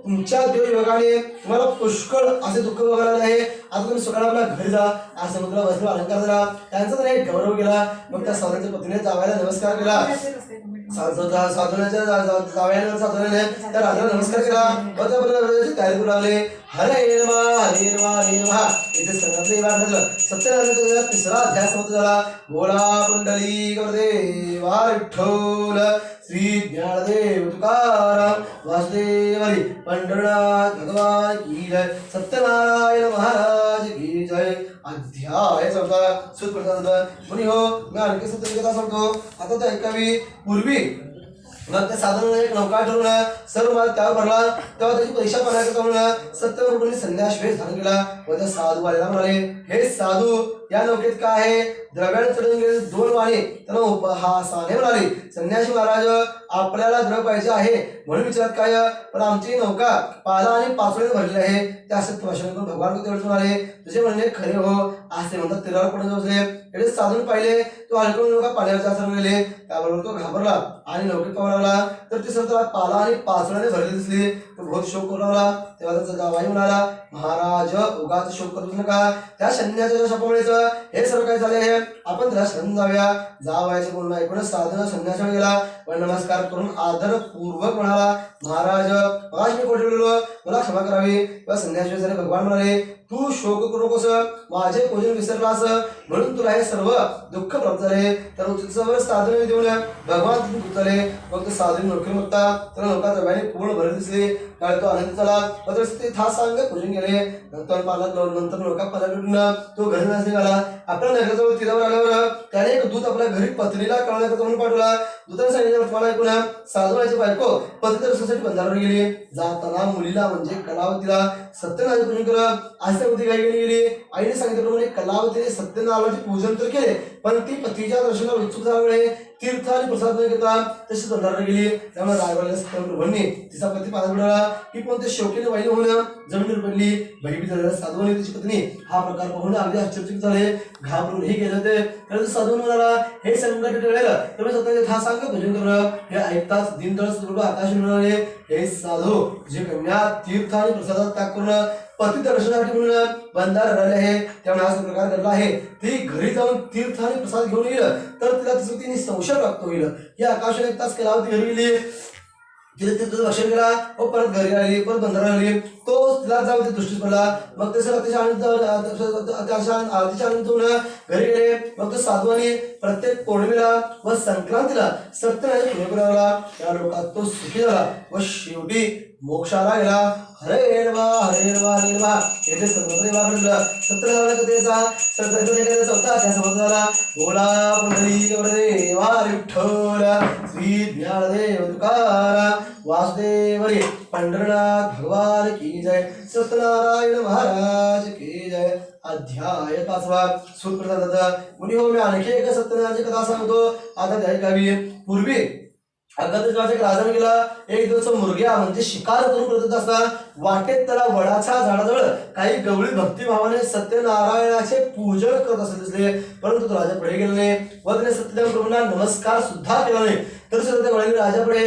तुमच्या देवयोगाने तुम्हाला पुष्कळ असे दुःख बघायला आहे. आता तुम्ही सकाळी आपल्या घरी जा, आज समुद्र वस्त्र अलंकार झाला, त्यांचा तर एक गौरव केला. मग त्या साधूच्या पत्नीने जावयाला नमस्कार केला. साधूने त्या राजाला नमस्कार केला. तयारी करू लागले. हरे नमः हरे नमः हरे नमः. इथे सगळ्यातले वाटलं सत्यनारायण तिसरा अध्याय समाप्त झाला. बोला पुंडलिक वरदेवा विठ्ठल श्री ज्ञानदेव तुकाराम वासुदेव हरी पंढरनाथ भगवान की जय. सत्यनारायण महाराज की जय. अध्याय चौथा सुप्रसाद मुनी हो. मी आणखी सत्य कथा सांगतो. आता तो ऐकावी. पूर्वी मग त्या साधूने एक नौका ठरवून सर्व माल त्यावर भरला. तेव्हा त्याची परीक्षा पाहण्याकरता म्हणून सत्यवृत्तीने संन्यास वेश धारण केला व त्या साधू वाल्याला म्हणाले, हे साधू, या नौकेत काय आहे? द्रव्याने चढून गेले 2 वाणे त्यांना उपहासाने म्हणाले, संन्यासी महाराज, आपल्याला द्रव पाहिजे आहे म्हणून विचारत काय, पण आमची नौका पाला आणि पाचोळ्याने भरलेली आहे. त्या सत्य भाषण करून भगवान तेवढे म्हणाले, तुझे म्हणणे खरे हो. असे म्हणतात तीरावर पडून बसले. एवढे साधून पाहिले तो हलकून नौका पाण्यावर जास्त गेले. त्याबरोबर तो घाबरला आणि नौकेत पाहू लागला तर ती सतरा पाला आणि पाचोळ्याने भरली दिसली. तो बहुत शोक करू लागला. तेव्हा त्याचा जावाई म्हणाला, महाराज, उगाच शोक करू नका. त्या संन्यासाच्या शपमुळेच हे सर्व काय झाले आहे. आपण त्याला शरण जाऊया. जावयाचे बोलणं ऐकून साधूला संन्यासाला गेला व नमस्कार करून आदरपूर्वक म्हणाला, महाराज, मगाशी मी खोटे बोललो, मला क्षमा करावी. व संन्यासी झाले. भगवान म्हणाले, तू शोक करू नकोस, माझे पूजन विसरलास म्हणून तुला हे सर्व दुःख प्राप्त झाले. तर उत्सव साधने देऊन भगवान दुःख झाले. फक्त साधने नोकरी मुक्ता तर नौका द्रव्याने पूर्ण भरली दिसली. काय तो आनंद झाला. ते था सांग पूजन केले. नंतर नंतर नौका पाला तो घरी नसले निघाला. आपल्या नगराजवळ तीरावर आल्यावर त्याने एक दूत आपल्या घरी पत्नीला कळवण्याकरता म्हणून पाठवला. दूताने सांगितलं, तुम्हाला ऐकून साधूची बायको पती दर्शनासाठी बंधाऱ्यावर गेली. जाताना मुलीला म्हणजे कलावतीला सत्यनारायण पूजन कर असे होती काही गेली. आईने सांगितल्याप्रमाणे कलावतीने सत्यनारायणाचे पूजन तर केले, पण ती पतीच्या दर्शनाला उत्सुक झाल्यामुळे तीर्थ आणि प्रसाद न घेता तशीच बंधाऱ्यावर गेली. त्यामुळे रायवाडीला सत्यप्रभूंनी तिचा पती पाण्यात बुडाला. ती पण ते शोकीने वाहिली होऊन जमिनीवर पडली. भयभीत झालेल्या साधू आणि त्याची पत्नी हा प्रकार पाहून अगदी आश्चर्यचकित झाले. घाबरून हे गेले होते. तर साधू म्हणाला, हे संकट टळलं तर स्वतःचे हा सांग भजन करणं. हे ऐकताच दीनदयाळ आकाश म्हणाले, हे साधू, जे कन्या तीर्थ आणि प्रसादात त्याग करून पती दर्शनासाठी म्हणून बंधार राहिले आहे, त्यामुळे हा प्रकार घडला आहे. ती घरी जाऊन तीर्थ आणि प्रसाद घेऊन येईल तर तिला तिने संशय प्राप्त होईल. या आकाशाने एक तास कलावती घरी गेली. तिथे तिथं दर्शन केला व परत घरी आली. परत बंधारा आली. तो तिला जाऊ ते दृष्टीस पडला. मग ते सर अतिशय आनंद होऊन घरी गेले. मग तो साधूने प्रत्येक पौर्णिमेला व संक्रांतीला सत्यनारायण पूजन करू लागला. त्या लोकात तो सुखी झाला व शेवटी मोक्षाला गेला. हरे नमः हरे नमः हरे नमः. येथे सर्वत्र वाकडलं सत्यनारायण कथेचा चौथा अध्याय समाप्त झाला. बोला पुंडलिक वरदेवा विठ्ठल श्री ज्ञानदेव तुकाराम वासुदेव हरी पंढरनाथ भगवान की जय. सत्यनारायण महाराज की जय. अध्याय 5वा सुप्रसाद मुनी हो. मी आणखी एक सत्यनारायणाची कथा सांगतो. आता त्या ऐकावी. पूर्वी अगत्याचा एक राजा गेला. एक दिवस मुर्ग्या म्हणजे शिकार करून करत असताना वाटेत त्याला वडाच्या झाडाजवळ काही गवळी भक्तिभावाने सत्यनारायणाचे पूजन करत असत दिसले. परंतु तो राजा पुढे गेला नाही व त्याने सत्यनारायण प्रभूंना नमस्कार सुद्धा केला नाही. तर सुद्धा त्या राजापुढे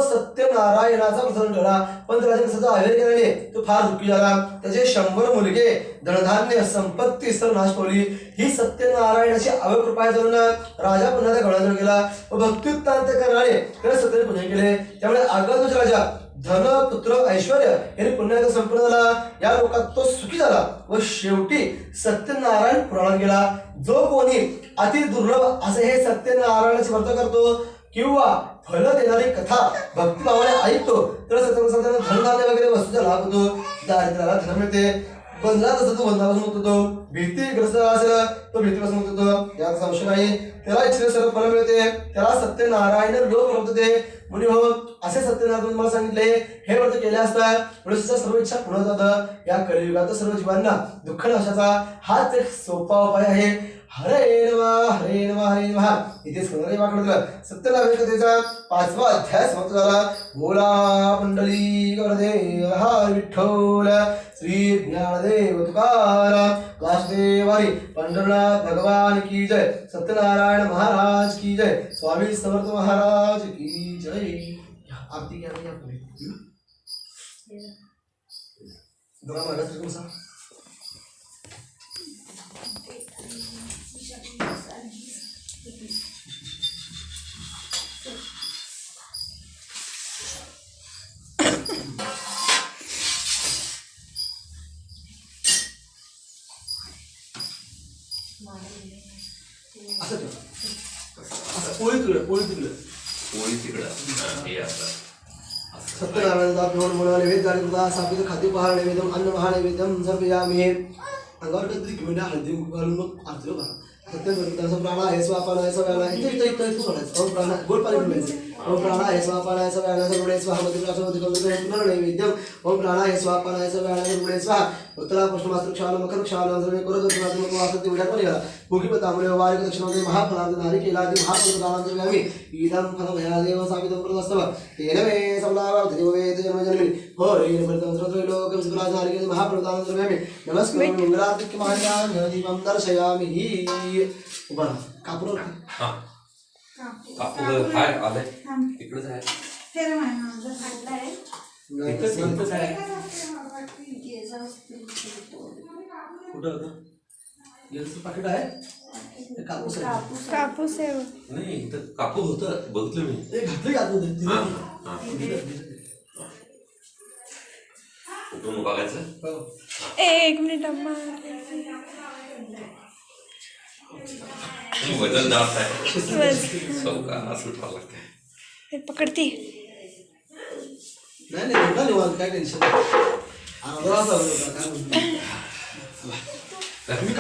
सत्यनारायणाचा प्रसंग ठरला. पण त्या राजाने सध्या आवेर केला नाही. तो फार दुःखी झाला. त्याचे 100 मुलगे, धनधान्य, संपत्ती सर्व नाश पावली. ही सत्यनारायणाची अवकृपा जाऊन राजा पुन्हा त्या गवळाजवळ गेला व भक्तियुक्तांत करणारे त्याने सत्य पूजन केले. त्यामुळे अगत्याचा राजा धन, पुत्र, ऐश्वर यांनी पुण्याचा संपूर्ण झाला. या लोकात तो सुखी झाला व शेवटी सत्यनारायण पुराणात गेला. जो कोणी अति दुर्लभ असे हे सत्यनारायणाचे व्रत करतो किंवा फल देणारी कथा भक्तिभावाने ऐकतो तर सत्यनारायण धनधान्य वगैरे वस्तूचा लाभ होतो. दारिद्र्याला धन मिळते. बंधनात असतो तो बंधनापासून मुक्त होतो. भीतीग्रस्त असेल तो भीतीपासून मुक्त होतो. यात संशय नाही. त्याला इच्छित सर्व फल मिळते. त्याला सत्यनारायण लोक प्राप्त होते. मुनी हो, असे सत्यनारायण मला सांगितले. हे व्रत केले असता मनुष्याच्या सर्व इच्छा पूर्ण जातात. या कलियुगात सर्व जीवांना दुःख नाशाचा हाच एक सोपा उपाय आहे. हरे नमः हरे नमः हरे नमः. इथे वाकडलं सत्यनारायण कथेचा 5वा अध्याय समाप्त झाला. बोला पुंडलिक वरदेवा विठ्ठल श्री ज्ञानदेव तुकाराम वासुदेव हरी पंढरनाथ भगवान की जय. सत्यनारायण महाराज की जय. स्वामी समर्थ महाराज की जय. आरती घ्या. जरा मागास तरी कसा असं ठेव. असं पोळी तिकडे हे असं सत्यनारायणचा घेऊन म्हणा नैवेद्य झाले तुला सापित खाद्य पहा नैवेद्यम अन्न महा नैवेद्यम सर्पयामी अंगावर कधी घेऊन हळदी घालून मग आरती करा सत्यनारायण प्राणा आहे स्वापाना आहे सगळ्याला इथं सोडायचं ओम प्राणा गोल पाणी घ्यायचं ओम प्राणा आहे स्वापाना आहे सगळ्याला सर्वणे स्वाहा मध्ये प्रासमध्ये करून नैवेद्यम ओम प्राणा आहे स्वापाना आहे सगळ्याला सर्वणे स्वाहा उत्तरा पुष्पमात्र क्षाल मकर क्षाल सर्वे करत तुम्हाला वासत तेवढ्या पण गेला मुखीपतामुळे वारिक दक्षिणामध्ये महाफलार्थ नारी केला ती महाफलदानांतर आम्ही इदं फल भयादेव सावितं प्रदस्तव तेन मे समलावर्ध देववेद जन्मजन्मी होरेन परतंत्र लोकं सुराज नारी महाफलदानांतर आम्ही नमस्कार मंगलार्तिक महाज्ञान दीपं दर्शयामि उभा कापूर हां कापूर हाय आले इकडेच आहे इथंच आहे कुठं होतं गेलचं पाकिट आहे कापूस आहे कापूस आहे नाही इथं कापूर होतं बघितलं मी ते घातले आतमध्ये कुठून बघायचं एक मिनिट अम्मा वजन जास्त आहे चौका असं ठेवावं लागतंय हे पकडती नाही नाही निवांत काय टेन्शन नाही. काय म्हणतो